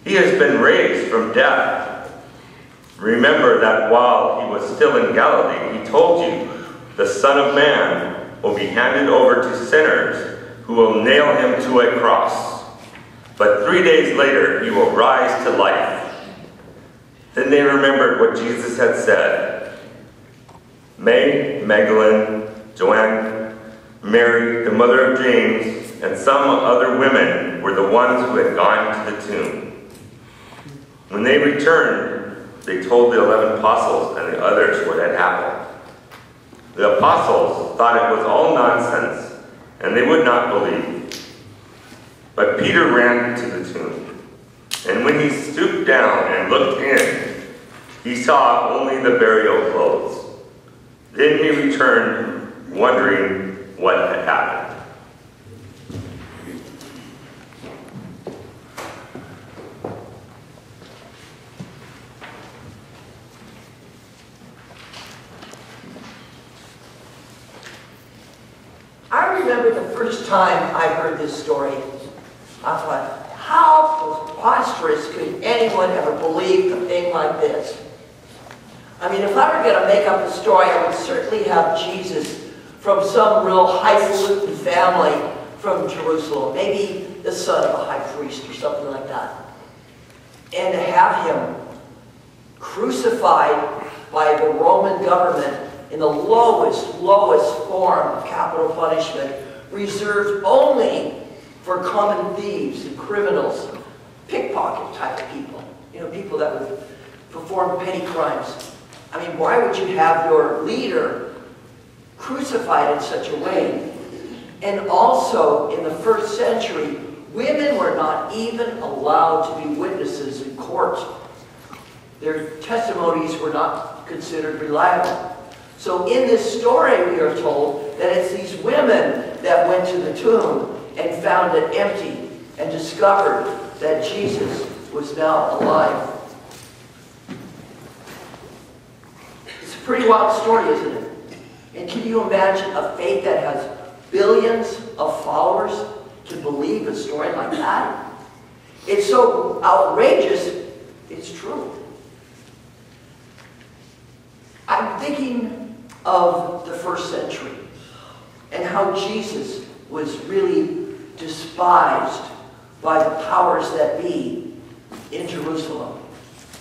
He has been raised from death. Remember that while he was still in Galilee, he told you, the Son of Man will be handed over to sinners who will nail him to a cross. But 3 days later, he will rise to life. Then they remembered what Jesus had said. Mary Magdalene, Joanne, Mary, the mother of James, and some other women were the ones who had gone to the tomb. When they returned, they told the 11 apostles and the others what had happened. The apostles thought it was all nonsense, and they would not believe. But Peter ran to the tomb, and when he stooped down and looked in, he saw only the burial clothes. Then he returned, wondering what had happened. I remember the first time I heard this story, I thought, how preposterous could anyone ever believe a thing like this? I mean, if I were going to make up a story, I would certainly have Jesus from some real highfalutin family from Jerusalem, maybe the son of a high priest or something like that. And to have him crucified by the Roman government in the lowest form of capital punishment, reserved only for common thieves and criminals, pickpocket type of people, you know, people that would perform petty crimes. I mean, why would you have your leader crucified in such a way? And also, in the first century, women were not even allowed to be witnesses in court. Their testimonies were not considered reliable. So in this story, we are told that it's these women that went to the tomb and found it empty and discovered that Jesus was now alive. It's a pretty wild story, isn't it? And can you imagine a faith that has billions of followers to believe a story like that? It's so outrageous, it's true. I'm thinking of the first century and how Jesus was really despised by the powers that be in Jerusalem.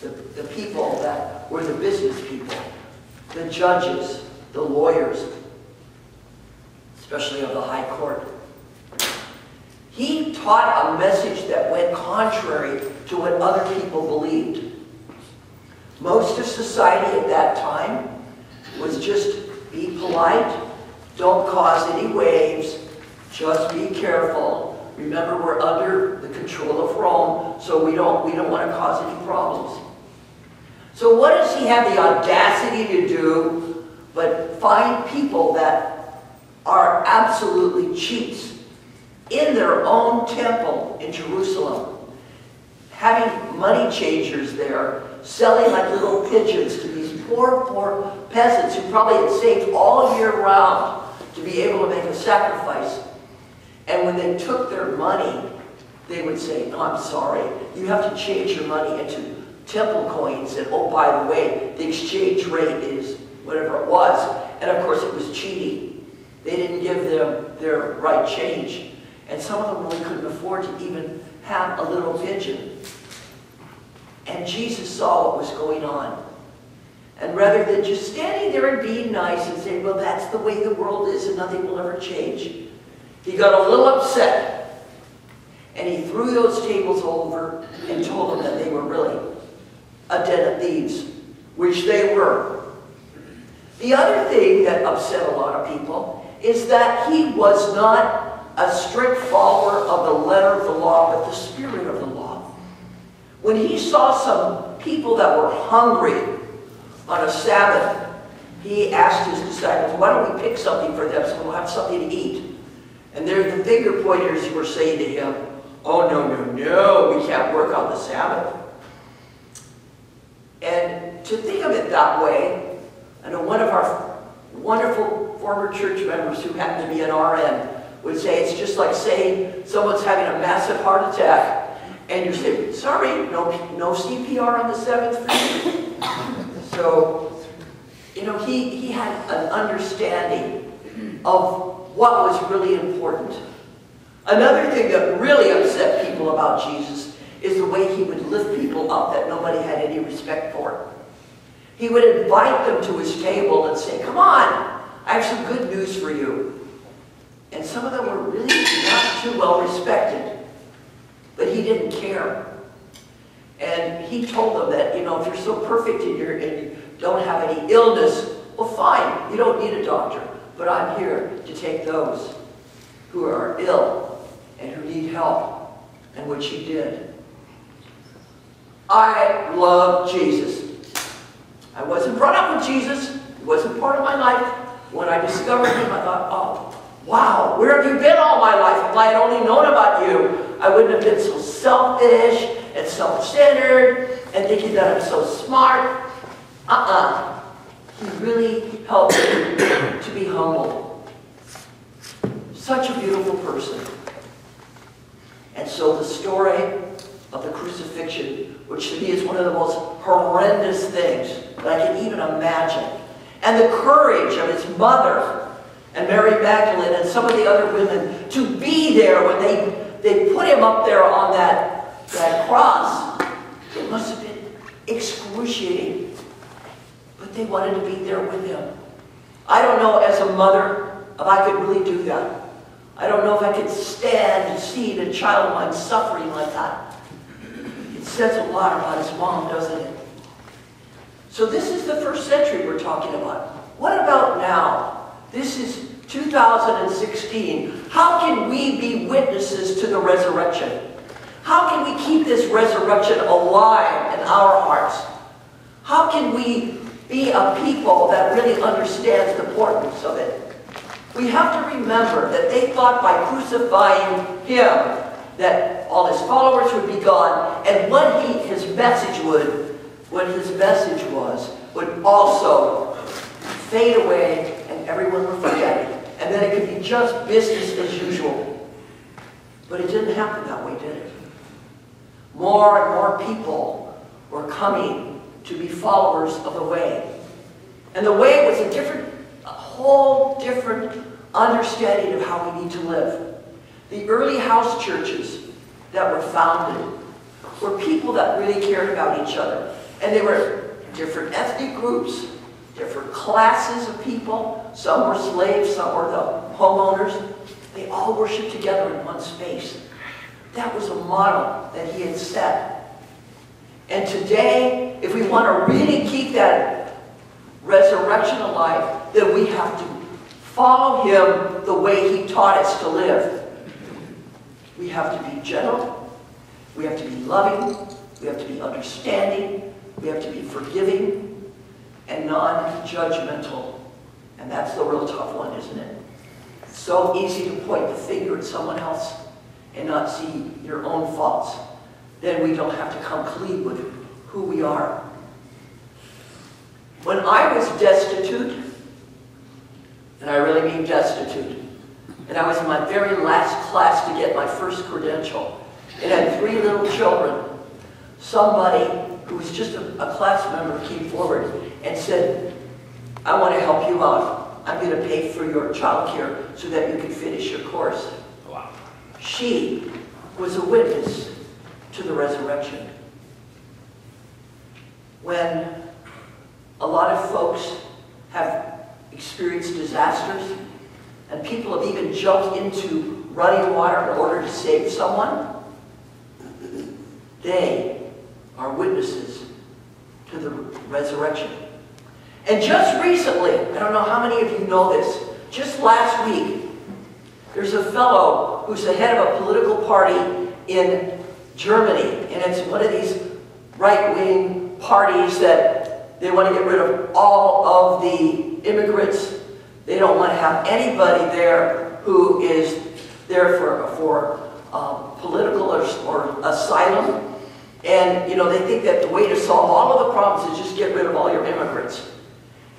The people that were the business people, the judges, the lawyers, especially of the high court. He taught a message that went contrary to what other people believed. Most of society at that time was just be polite, don't cause any waves, just be careful. Remember, we're under the control of Rome, so we don't want to cause any problems. So what does he have the audacity to do but find people that are absolutely cheats in their own temple in Jerusalem, having money changers there, selling like little pigeons to these poor peasants who probably had saved all year round to be able to make a sacrifice. And when they took their money, they would say, "No, I'm sorry, you have to change your money into temple coins, and oh, by the way, the exchange rate is whatever it was." And of course it was cheating. They didn't give them their right change. And some of them really couldn't afford to even have a little pigeon. And Jesus saw what was going on. And rather than just standing there and being nice and saying, well, that's the way the world is and nothing will ever change, he got a little upset. And he threw those tables over and told them that they were really a den of thieves, which they were. The other thing that upset a lot of people is that he was not a strict follower of the letter of the law, but the spirit of the law. When he saw some people that were hungry on a Sabbath, he asked his disciples, why don't we pick something for them so we'll have something to eat? And they're the finger pointers who were saying to him, oh, no, we can't work on the Sabbath. And to think of it that way, I know one of our wonderful former church members who happened to be an RN would say it's just like saying someone's having a massive heart attack And you say, sorry, no CPR on the 7th floor. So, you know, he had an understanding of what was really important. Another thing that really upset people about Jesus is the way he would lift people up that nobody had any respect for. He would invite them to his table and say, come on, I have some good news for you. And some of them were really not too well respected, but he didn't care. And he told them that, you know, if you're so perfect and you don't have any illness, well, fine, you don't need a doctor, but I'm here to take those who are ill and who need help, and which he did. I love Jesus. I wasn't brought up with Jesus. He wasn't part of my life. When I discovered him, I thought, oh, wow, where have you been all my life? If I had only known about you, I wouldn't have been so selfish and self-centered and thinking that I'm so smart. He really helped me to be humble. Such a beautiful person. And so the story of the crucifixion, which to me is one of the most horrendous things that I can even imagine, and the courage of his mother and Mary Magdalene and some of the other women to be there when they put him up there on that cross. It must have been excruciating. But they wanted to be there with him. I don't know, as a mother, if I could really do that. I don't know if I could stand and see the child of mine suffering like that. It says a lot about his mom, doesn't it? So this is the first century we're talking about. What about now? This is 2016. How can we be witnesses to the resurrection? How can we keep this resurrection alive in our hearts? How can we be a people that really understands the importance of it? We have to remember that they thought by crucifying him that all his followers would be gone, and what his message was would also fade away and everyone would forget it. And then it could be just business as usual. But it didn't happen that way, did it? More and more people were coming to be followers of the way. And the way was a whole different understanding of how we need to live. The early house churches that were founded were people that really cared about each other. And they were different ethnic groups, different classes of people. Some were slaves, some were the homeowners. They all worshiped together in one space. That was a model that he had set. And today, if we want to really keep that resurrection alive, then we have to follow him the way he taught us to live. We have to be gentle. We have to be loving. We have to be understanding. We have to be forgiving and non-judgmental. And that's the real tough one, isn't it? It's so easy to point the finger at someone else and not see your own faults. Then we don't have to come clean with who we are. When I was destitute, and I really mean destitute, and I was in my very last class to get my first credential, and had 3 little children, somebody who was just a class member came forward and said, I want to help you out. I'm going to pay for your child care so that you can finish your course. Wow. She was a witness to the resurrection. When a lot of folks have experienced disasters, and people have even jumped into running water in order to save someone, they are witnesses to the resurrection. And just recently, I don't know how many of you know this, just last week, there's a fellow who's the head of a political party in Germany, and it's one of these right-wing parties that they want to get rid of all of the immigrants. They don't want to have anybody there who is there for political or asylum. And, you know, they think that the way to solve all of the problems is just get rid of all your immigrants.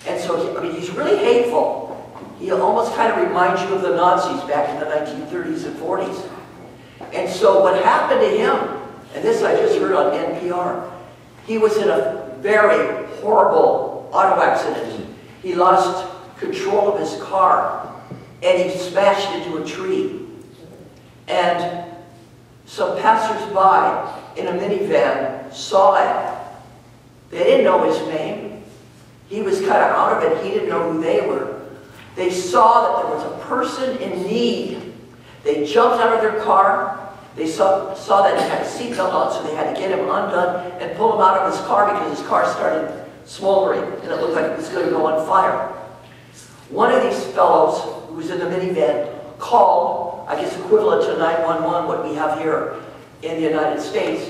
And so, he's really hateful. He almost kind of reminds you of the Nazis back in the 1930s and 40s. And so what happened to him, And this I just heard on NPR. He was in a very horrible auto accident. He lost control of his car and he smashed into a tree. And some passersby in a minivan saw it. They didn't know his name. He was kind of out of it. He didn't know who they were. They saw that there was a person in need. They jumped out of their car. They saw that he had a seatbelt on, so they had to get him undone and pull him out of his car because his car started smoldering and it looked like it was going to go on fire. One of these fellows who was in the minivan called, I guess equivalent to 911, what we have here in the United States.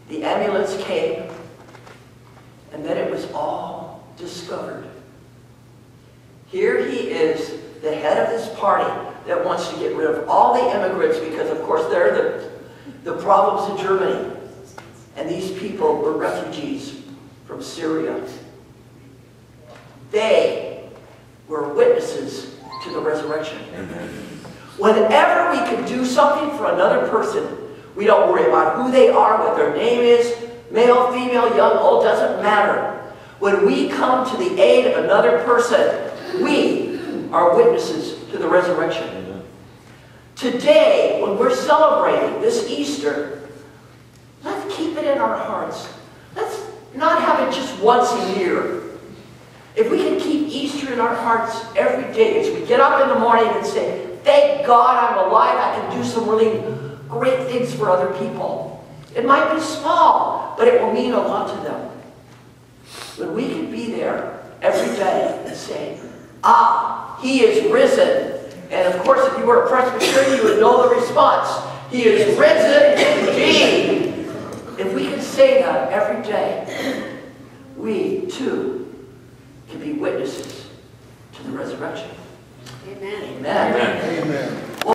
The ambulance came, and then it was all discovered. Here he is, the head of this party that wants to get rid of all the immigrants because, of course, they're the problems in Germany. And these people were refugees from Syria. They were witnesses to the resurrection. Whenever we can do something for another person, we don't worry about who they are, what their name is, male, female, young, old, doesn't matter. When we come to the aid of another person, we are witnesses to the resurrection. Today, when we're celebrating this Easter, let's keep it in our hearts. Let's not have it just once a year. If we can keep Easter in our hearts every day, as we get up in the morning and say, thank God I'm alive, I can do some really great things for other people. It might be small, but it will mean a lot to them. When we can be there every day and say, ah, he is risen. And of course, if you were a Presbyterian, you would know the response. He is risen indeed. If we can say that every day, we too can be witnesses to the resurrection. Amen. Amen. Amen.